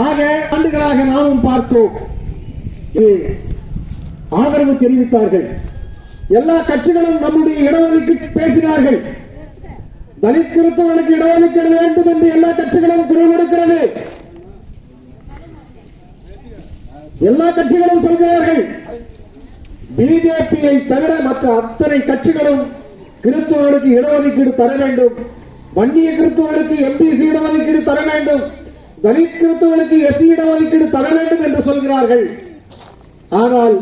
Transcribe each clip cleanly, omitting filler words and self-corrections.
ஆக ஆண்டுகளாக நாமும் பார்த்தோம், ஆதரவு தெரிவித்தார்கள். எல்லா கட்சிகளும் நம்முடைய இடஒதுக்கீடு பேசினார்கள். தலித் கிறிஸ்தவர்களுக்கு இடஒதுக்கீடு வேண்டும் என்று எல்லா கட்சிகளும் குரல் கொடுக்கிறது. எல்லா கட்சிகளும் சொல்கிறார்கள். பிஜேபியை தவிர மற்ற அத்தனை கட்சிகளும் கிறிஸ்தவர்களுக்கு இடஒதுக்கீடு தர வேண்டும், வன்னிய கிறிஸ்தவர்களுக்கு எம்பிசி இடஒதுக்கீடு தர வேண்டும், தலித் கிறிஸ்தவர்களுக்கு எஸ்சி இடஒதுக்கீடு தர வேண்டும் என்று சொல்கிறார்கள். ஆனால்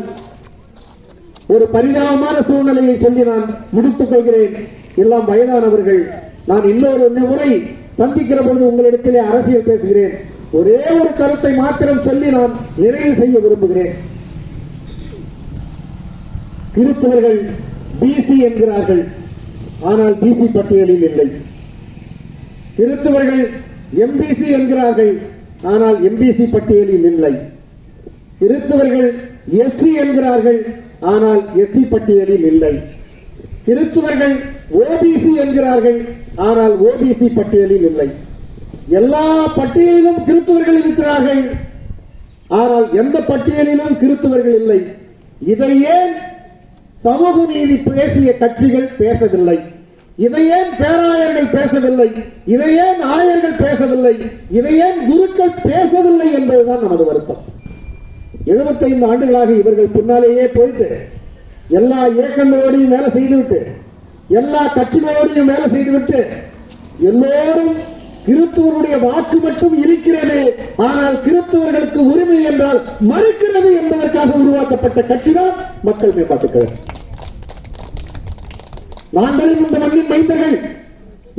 ஒரு பரிதாபமான சூழ்நிலையை சொல்லி நான் முடித்துக் கொள்கிறேன். எல்லாம் வயதானவர்கள். நான் இன்னொரு முறை சந்திக்கிற பொழுது உங்களிடத்திலே அரசியல் பேசுகிறேன். ஒரே ஒரு கருத்தை மாத்திரம் சொல்லி நான் நிறைவு செய்ய விரும்புகிறேன். கிறிஸ்தவர்கள் பிசி என்கிறார்கள், ஆனால் பிசி பட்டியலில் இல்லை. கிறிஸ்தவர்கள் எம்பிசி என்கிறார்கள், ஆனால் எம்பிசி பட்டியலில் இல்லை. கிறிஸ்தவர்கள் எஸ்சி என்கிறார்கள், ஆனால் எஸ்சி பட்டியலில் இல்லை. கிறிஸ்தவர்கள் ஓபிசி என்கிறார்கள், ஆனால் ஓபிசி பட்டியலில் இல்லை. எல்லா பட்டியலிலும் கிறிஸ்தவர்கள் இருக்கிறார்கள், ஆனால் எந்த பட்டியலிலும் கிறிஸ்தவர்கள் இல்லை. இதை ஏன் சமூக நீதி பேசிய கட்சிகள் பேசவில்லை? இதை ஏன் பேராயர்கள் பேசவில்லை? இதை ஏன் ஆயர்கள் பேசவில்லை? இதை ஏன் குருக்கள் பேசவில்லை என்பதுதான் நமது வருத்தம். 75 ஆண்டுகளாக இவர்கள் பின்னாலேயே போயிட்டு எல்லா இயக்கங்களோடையும் வேலை செய்துவிட்டு, எல்லா கட்சிகளோடையும் வேலை செய்துவிட்டு, எல்லோரும் கிறிஸ்துவருடைய வாக்கு மட்டும் இருக்கிறது, ஆனால் கிறிஸ்துவர்களுக்கு உரிமை என்றால் மறுக்கிறது என்பதற்காக உருவாக்கப்பட்ட கட்சிதான் மக்கள் மேம்பாட்டுக் கழகம். நாங்களும் இந்த மண்ணின் மைந்தர்கள்,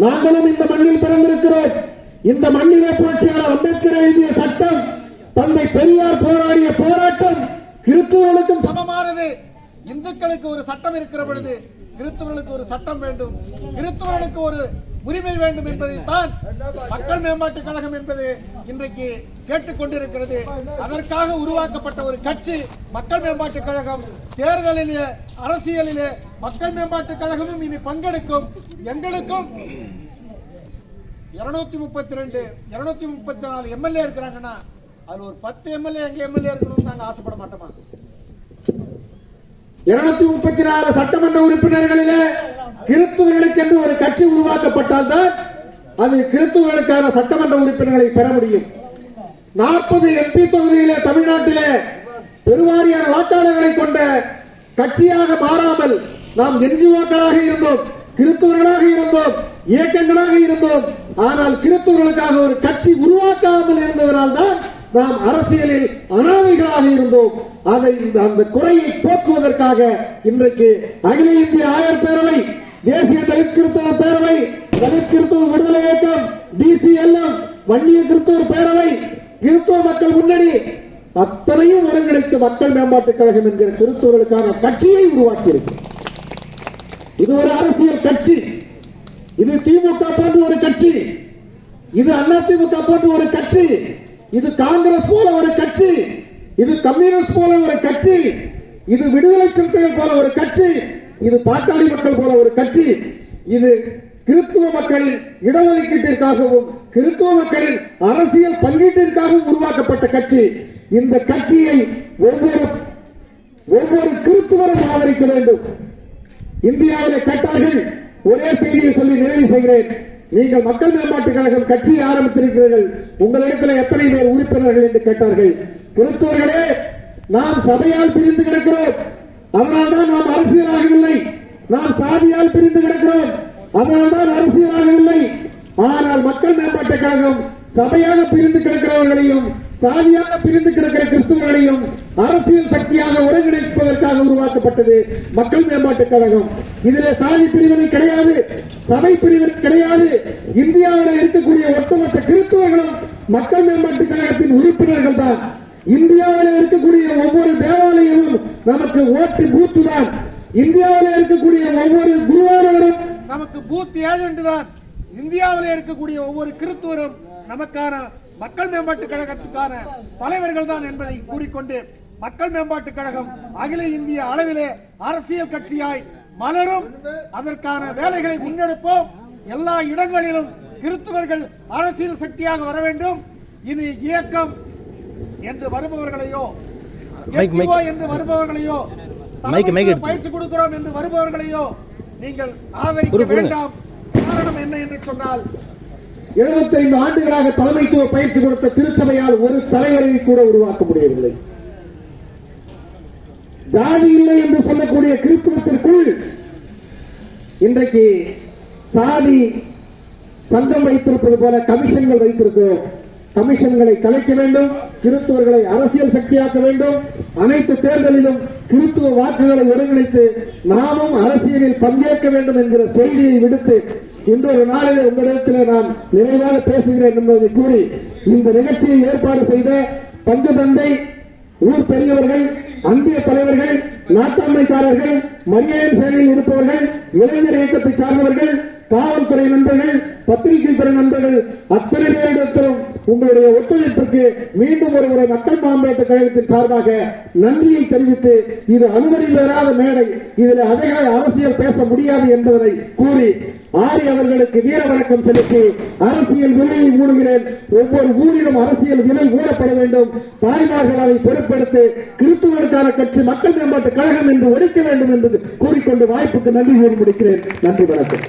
நாங்களும் இந்த மண்ணில் பிறந்திருக்கிறோம். இந்த மண்ணிலே புரட்சியாளர் அம்பேத்கர் எழுதிய சட்டம், தந்தை பெரியார் போராடிய போராட்டம் கிறிஸ்துவர்களுக்கும் சமமானது. இந்துக்களுக்கு ஒரு சட்டம் இருக்கிற பொழுது கிறிஸ்தவர்களுக்கு ஒரு சட்டம் வேண்டும், கிறிஸ்தவர்களுக்கு ஒரு உரிமை வேண்டும் என்பதைத்தான் மக்கள் மேம்பாட்டுக் கழகம் என்பது இன்றைக்கு கேட்டுக்கொண்டிருக்கிறது. அதற்காக உருவாக்கப்பட்ட ஒரு கட்சி மக்கள் மேம்பாட்டுக் கழகம். தேர்தலிலே, அரசியலிலே மக்கள் மேம்பாட்டுக் கழகமும் இனி பங்கெடுக்கும். எங்களுக்கும் 232 234 எம்எல்ஏ இருக்கிறாங்கன்னா அது ஒரு 10 எம்எல்ஏ எங்க எம்எல்ஏ இருக்கணும்னு நாங்க ஆசைப்பட மாட்டோமா? 234 சட்டமன்ற உறுப்பினர்களிலே கிறிஸ்துவர்களுக்கு என்று ஒரு கட்சி உருவாக்கப்பட்டால் தான் அது கிறிஸ்துவர்களுக்கான சட்டமன்ற உறுப்பினர்களை பெற முடியும். 40 எம்பி தொகுதியிலே தமிழ்நாட்டிலே பெருவாரியான வாக்காளர்களை கொண்ட கட்சியாக மாறாமல் நாம் என்ஜிஓக்களாக இருந்தோம், கிறிஸ்துவர்களாக இருந்தோம், இயக்கங்களாக இருந்தோம். ஆனால் கிறிஸ்துவர்களுக்காக ஒரு கட்சி உருவாக்காமல் இருந்ததனால் தான் நாம் அரசியலில் அனாதைகளாக இருந்தோம். அதை அந்த குறையை போக்குவதற்காக இன்றைக்கு அகில இந்திய ஆயர் பேரவை, தேசிய தலித் கிறிஸ்தவ பேரவை, தலித் கிறிஸ்தவ விடுதலை இயக்கம், டிசிஎல்எம், வன்னிய கிறிஸ்தவர் பேரவை, கிறிஸ்தவ மக்கள் முன்னணி அத்தனையும் ஒருங்கிணைத்து மக்கள் மேம்பாட்டுக் கழகம் என்கிற கிறிஸ்தவர்களுக்கான கட்சியை உருவாக்கியிருக்கு. இது ஒரு அரசியல் கட்சி. இது திமுக போன்ற ஒரு கட்சி, இது அதிமுக போன்ற ஒரு கட்சி, இது காங்கிரஸ் போல ஒரு கட்சி, இது கம்யூனிஸ்ட் போல ஒரு கட்சி, இது விடுதலை சிறுத்தைகள் போல ஒரு கட்சி, இது பாட்டாளி மக்கள் போல ஒரு கட்சி, இது கிறிஸ்துவ மக்களின் இடஒதுக்கீட்டிற்காகவும் கிறிஸ்துவ மக்களின் அரசியல் பங்கீட்டிற்காகவும் உருவாக்கப்பட்ட கட்சி. இந்த கட்சியை ஒவ்வொரு கிறிஸ்துவரும் ஆதரிக்க வேண்டும். இந்தியாவிலே கேட்டார்கள், ஒரே செய்தியை சொல்லி நிறைவு செய்கிறேன். நீங்கள் மக்கள் மேம்பாட்டுக் கழகம் கட்சியை ஆரம்பித்திருக்கிறீர்கள், உங்களிடத்தில் எத்தனை பேர் உறுப்பினர்கள் என்று கேட்டார்கள். கிறிஸ்தவர்களே, நாம் சபையால் பிரிந்து கிடக்கிறோம், அதனால்தான் நாம் அரசியலாகவில்லை. நாம் சாதியால் பிரிந்து கிடக்கிறோம், அதனால்தான் அரசியலாகவில்லை. ஆனால் மக்கள் மேம்பாட்டுக் கழகம் சபையாக பிரிந்து கிடக்கிறவர்களையும் சாதியாக பிரிந்து கிடக்கிற கிறிஸ்தவர்களையும் அரசியல் சக்தியாக ஒருங்கிணைப்பதற்காக உருவாக்கப்பட்டது மக்கள் மேம்பாட்டுக் கழகம். இதிலே சாதி பிரிவினை கிடையாது, சபை பிரிவினை கிடையாது. இந்தியாவில் இருக்கக்கூடிய ஒட்டுமொத்த கிறிஸ்தவர்களும் மக்கள் மேம்பாட்டுக் கழகத்தின் உறுப்பினர்கள் தான். இந்தியாவில் இருக்கக்கூடிய ஒவ்வொரு தேவாலயமும் நமக்கு ஓட்டு பூத்து தான். இந்தியாவில் இருக்கக்கூடிய ஒவ்வொரு குருவானவரும் நமக்கு பூத் ஏஜென்ட் தான். இந்தியாவில் இருக்கக்கூடிய ஒவ்வொரு கிறிஸ்துவரும் நமக்கான மக்கள் மேம்பாட்டுக் கழகத்துக்கான தலைவர்கள் தான் என்பதை கூறிக்கொண்டு, மக்கள் மேம்பாட்டுக் கழகம் அகில இந்திய அளவிலே அரசியல் கட்சியாய் மலரும். அதற்கான வேலைகளை முன்னெடுப்போம். எல்லா இடங்களிலும் கிறிஸ்தவர்கள் அரசியல் சக்தியாக வர வேண்டும். இனி இயக்கம் என்று வருபவர்களையோ என்று வருபவர்களையோ பயிற்சி கொடுக்கிறோம் என்று வருபவர்களையோ நீங்கள் ஆதரிக்க வேண்டாம். காரணம் என்ன என்று சொன்னால் 75 ஆண்டுகளாக தலைமைத்துவ பயிற்சி கொடுத்த திருச்சபையால் ஒரு தலைவரை கூட உருவாக்க முடியவில்லை. ஜாதி இல்லை என்று சொல்லக்கூடிய கிறிஸ்துவத்திற்குள் இன்றைக்கு சாதி சங்கம் வைத்திருப்பது போல கமிஷன்கள் வைத்திருக்கிறோம். கமிஷன்களை கலைக்க வேண்டும், கிறிஸ்துவர்களை அரசியல் சக்தியாக்க வேண்டும். அனைத்து தேர்தலிலும் கிறிஸ்துவ வாக்குகளை ஒருங்கிணைத்து நாமும் அரசியலில் பங்கேற்க வேண்டும் என்கிற செய்தியை விடுத்து இன்றொரு நாளிலே உங்களிடத்தில் நான் நிறைவாக பேசுகிறேன் என்பதை கூறி இந்த நிகழ்ச்சியை ஏற்பாடு செய்த பங்கு தந்தை, ஊர் பெரியவர்கள், அன்பிய தலைவர்கள், நாட்டாண்மைக்காரர்கள், மரியாதை சேவையில் இருப்பவர்கள், இளைஞர் இயக்கத்தை சார்ந்தவர்கள், காவல்துறை நண்பர்கள், பத்திரிகை துறை நண்பர்கள் அத்தனை பேரிடத்திலும் உங்களுடைய ஒத்துழைப்பிற்கு மீண்டும் ஒரு முறை மக்கள் மாம்பேட்ட கழகத்தின் சார்பாக நன்றியை தெரிவித்து, இது அனுமதி பெறாத மேடை, இதில் அதிக அரசியல் பேச முடியாது என்பதனை கூறி ஆரி அவர்களுக்கு வீர வணக்கம் செலுத்தி அரசியல் விலையை மூடுகிறேன். ஒவ்வொரு ஊரிலும் அரசியல் விலை மூடப்பட வேண்டும். தாய்மார்கள் அதை பொறுப்பெடுத்து கிறிஸ்துவர்களுக்கான கட்சி மக்கள் மேம்பாட்டு கழகம் என்று ஒழிக்க வேண்டும் என்று கூறிக்கொண்டு வாய்ப்புக்கு நன்றி கூறி முடிக்கிறேன். நன்றி, வணக்கம்.